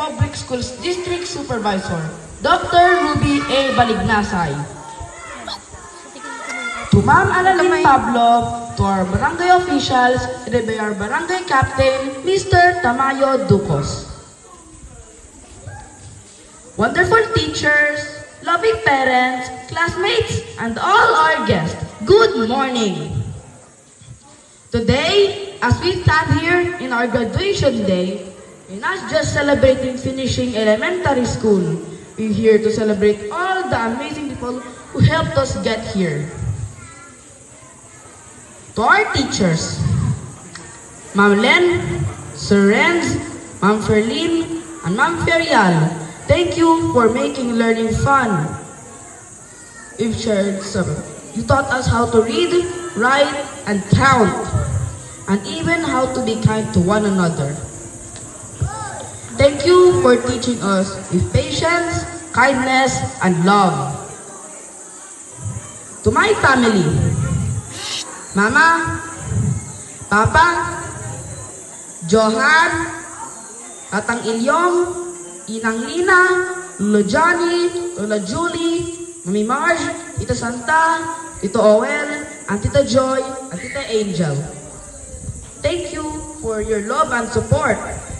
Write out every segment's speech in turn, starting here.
Public Schools District Supervisor, Dr. Ruby A. Balignasay. To Ma'am Annalyn Pablo, to our barangay officials, and by our barangay captain, Mr. Tamayo Ducos. Wonderful teachers, loving parents, classmates, and all our guests, good morning. Today, as we stand here in our graduation day, we're not just celebrating finishing elementary school. We're here to celebrate all the amazing people who helped us get here. To our teachers, Ma'am Len, Sir Renz, Ma'am Ferlin, and Ma'am Ferial, thank you for making learning fun. You've shared some. You taught us how to read, write, and count, and even how to be kind to one another. Thank you for teaching us with patience, kindness, and love. To my family, Mama, Papa, Johan, Tatang Ilyong, Inang Lina, Lolo Johnny, Lola Julie, Mami Marge, Tita Santa, Tito Owel, and Tita Joy, and Tita Angel. Thank you for your love and support.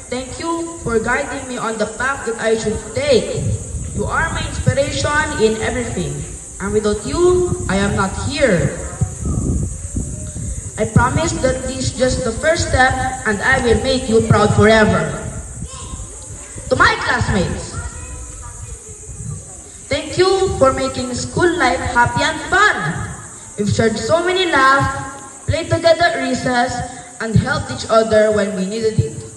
Thank you for guiding me on the path that I should take. You are my inspiration in everything, and without you, I am not here. I promise that this is just the first step, and I will make you proud forever. To my classmates, thank you for making school life happy and fun. We've shared so many laughs, played together at recess, and helped each other when we needed it.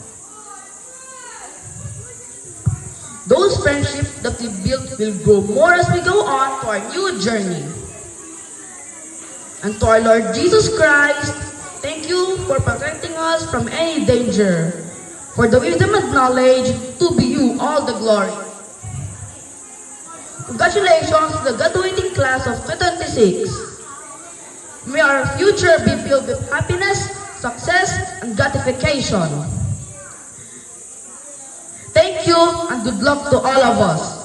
Those friendships that we built will grow more as we go on to our new journey. And to our Lord Jesus Christ, thank you for protecting us from any danger. For the wisdom and knowledge, to be you all the glory. Congratulations to the graduating class of 2026. May our future be filled with happiness, success, and gratification. Thank you and good luck to all of us.